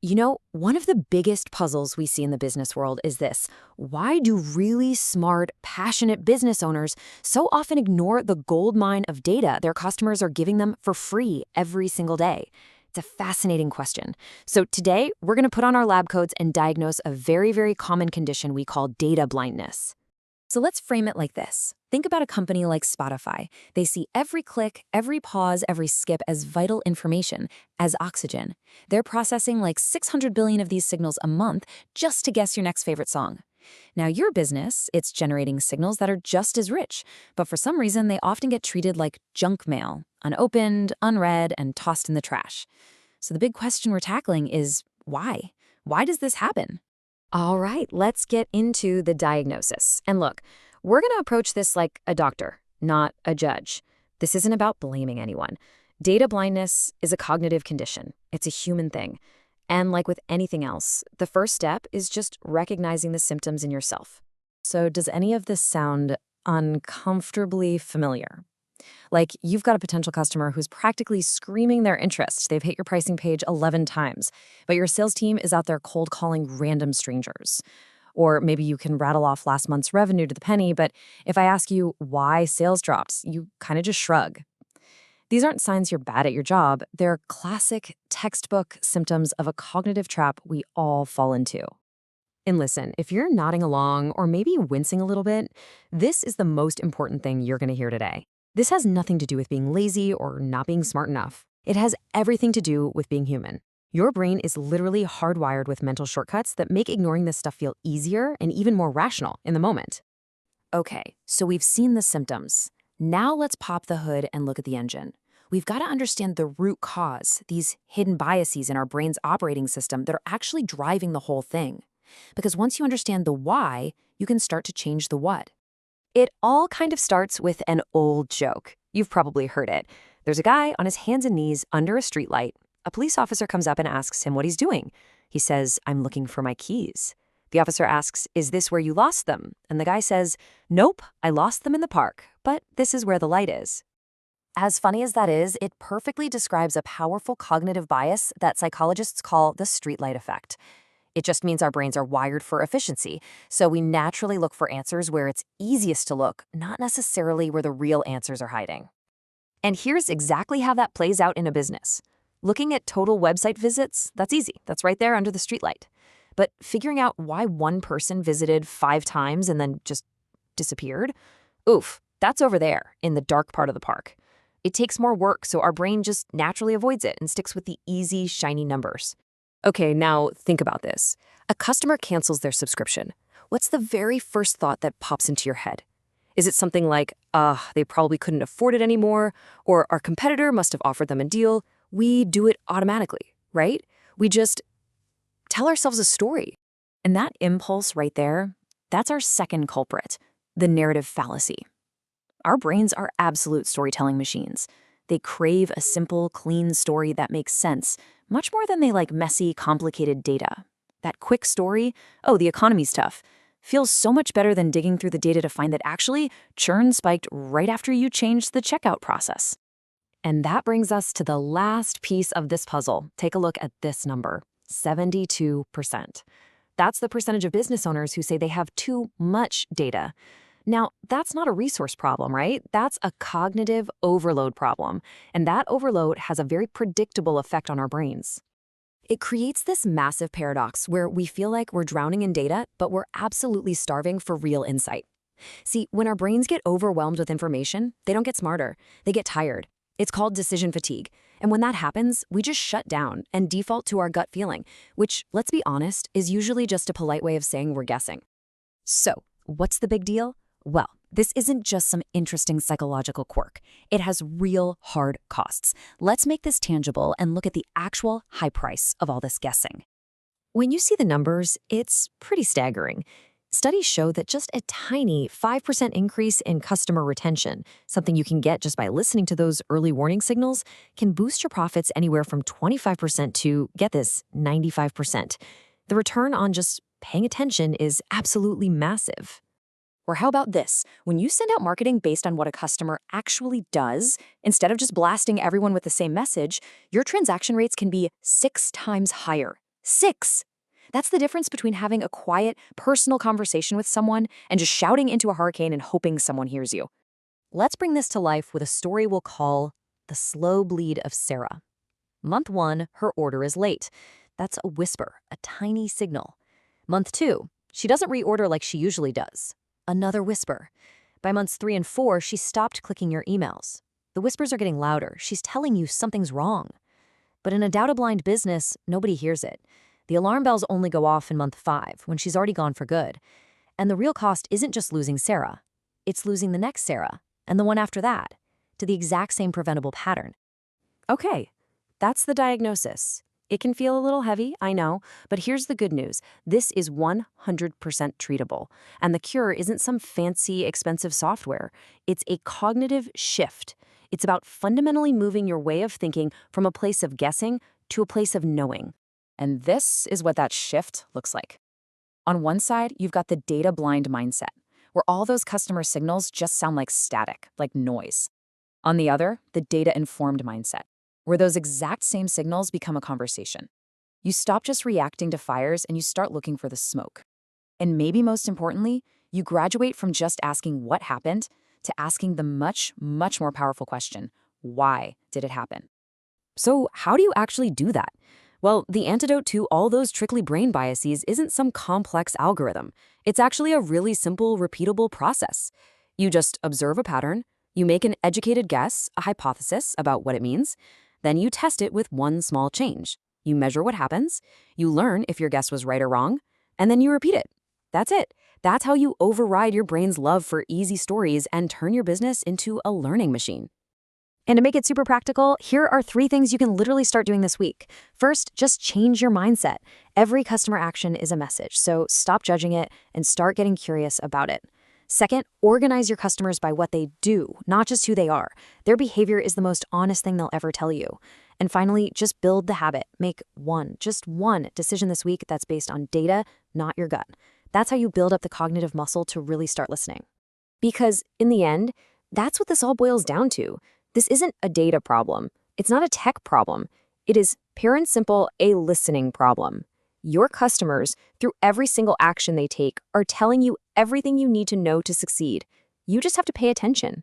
One of the biggest puzzles we see in the business world is this. Why do really smart, passionate business owners so often ignore the gold mine of data their customers are giving them for free every single day? It's a fascinating question. So today, we're going to put on our lab coats and diagnose a very, very common condition we call data blindness. So let's frame it like this. Think about a company like Spotify. They see every click, every pause, every skip as vital information, as oxygen. They're processing like 600 billion of these signals a month just to guess your next favorite song. Now, your business, it's generating signals that are just as rich, but for some reason, they often get treated like junk mail, unopened, unread, and tossed in the trash. So the big question we're tackling is why? Why does this happen? All right, let's get into the diagnosis. And look, we're going to approach this like a doctor, not a judge. This isn't about blaming anyone. Data blindness is a cognitive condition. It's a human thing. And like with anything else, the first step is just recognizing the symptoms in yourself. So does any of this sound uncomfortably familiar? Like you've got a potential customer who's practically screaming their interest. They've hit your pricing page 11 times, but your sales team is out there cold calling random strangers. Or maybe you can rattle off last month's revenue to the penny, but if I ask you why sales dropped, you kind of just shrug. These aren't signs you're bad at your job. They're classic textbook symptoms of a cognitive trap we all fall into. And listen, if you're nodding along or maybe wincing a little bit, this is the most important thing you're going to hear today. This has nothing to do with being lazy or not being smart enough. It has everything to do with being human. Your brain is literally hardwired with mental shortcuts that make ignoring this stuff feel easier and even more rational in the moment. Okay, so we've seen the symptoms. Now let's pop the hood and look at the engine. We've got to understand the root cause, these hidden biases in our brain's operating system that are actually driving the whole thing. Because once you understand the why, you can start to change the what. It all kind of starts with an old joke. You've probably heard it. There's a guy on his hands and knees under a streetlight. A police officer comes up and asks him what he's doing. He says, "I'm looking for my keys." The officer asks, "Is this where you lost them?" And the guy says, "Nope, I lost them in the park, but this is where the light is." As funny as that is, it perfectly describes a powerful cognitive bias that psychologists call the streetlight effect. It just means our brains are wired for efficiency, so we naturally look for answers where it's easiest to look, not necessarily where the real answers are hiding. And here's exactly how that plays out in a business. Looking at total website visits, that's easy. That's right there under the streetlight. But figuring out why one person visited 5 times and then just disappeared, oof, that's over there in the dark part of the park. It takes more work, so our brain just naturally avoids it and sticks with the easy, shiny numbers. Okay, now think about this. A customer cancels their subscription. What's the very first thought that pops into your head? Is it something like, they probably couldn't afford it anymore, or our competitor must have offered them a deal? We do it automatically, right? We just tell ourselves a story. And that impulse right there, that's our second culprit, the narrative fallacy. Our brains are absolute storytelling machines. They crave a simple, clean story that makes sense, much more than they like messy, complicated data. That quick story, "Oh, the economy's tough," feels so much better than digging through the data to find that actually churn spiked right after you changed the checkout process. And that brings us to the last piece of this puzzle. Take a look at this number, 72%. That's the percentage of business owners who say they have too much data. Now, that's not a resource problem, right? That's a cognitive overload problem. And that overload has a very predictable effect on our brains. It creates this massive paradox where we feel like we're drowning in data, but we're absolutely starving for real insight. See, when our brains get overwhelmed with information, they don't get smarter. They get tired. It's called decision fatigue. And when that happens, we just shut down and default to our gut feeling, which, let's be honest, is usually just a polite way of saying we're guessing. So, what's the big deal? Well, this isn't just some interesting psychological quirk. It has real hard costs. Let's make this tangible and look at the actual high price of all this guessing. When you see the numbers, it's pretty staggering. Studies show that just a tiny 5% increase in customer retention, something you can get just by listening to those early warning signals, can boost your profits anywhere from 25% to, get this, 95%. The return on just paying attention is absolutely massive. Or how about this? When you send out marketing based on what a customer actually does, instead of just blasting everyone with the same message, your transaction rates can be 6 times higher. 6. That's the difference between having a quiet, personal conversation with someone and just shouting into a hurricane and hoping someone hears you. Let's bring this to life with a story we'll call The Slow Bleed of Sarah. Month 1, her order is late. That's a whisper, a tiny signal. Month 2, she doesn't reorder like she usually does. Another whisper. By months 3 and 4, she stopped clicking your emails. The whispers are getting louder. She's telling you something's wrong. But in a data-blind business, nobody hears it. The alarm bells only go off in month 5, when she's already gone for good. And the real cost isn't just losing Sarah. It's losing the next Sarah, and the one after that, to the exact same preventable pattern. Okay, that's the diagnosis. It can feel a little heavy, I know, but here's the good news. This is 100% treatable. And the cure isn't some fancy, expensive software. It's a cognitive shift. It's about fundamentally moving your way of thinking from a place of guessing to a place of knowing. And this is what that shift looks like. On one side, you've got the data-blind mindset, where all those customer signals just sound like static, like noise. On the other, the data-informed mindset, where those exact same signals become a conversation. You stop just reacting to fires and you start looking for the smoke. And maybe most importantly, you graduate from just asking what happened to asking the much, much more powerful question, why did it happen? So how do you actually do that? Well, the antidote to all those trickly brain biases isn't some complex algorithm. It's actually a really simple, repeatable process. You just observe a pattern, you make an educated guess, a hypothesis about what it means, then you test it with one small change. You measure what happens, you learn if your guess was right or wrong, and then you repeat it. That's it. That's how you override your brain's love for easy stories and turn your business into a learning machine. And to make it super practical, here are 3 things you can literally start doing this week. First, just change your mindset. Every customer action is a message, so stop judging it and start getting curious about it. Second, organize your customers by what they do, not just who they are. Their behavior is the most honest thing they'll ever tell you. And finally, just build the habit. Make just one decision this week that's based on data, not your gut. That's how you build up the cognitive muscle to really start listening. Because in the end, that's what this all boils down to. This isn't a data problem. It's not a tech problem. It is, pure and simple, a listening problem. Your customers, through every single action they take, are telling you everything you need to know to succeed. You just have to pay attention.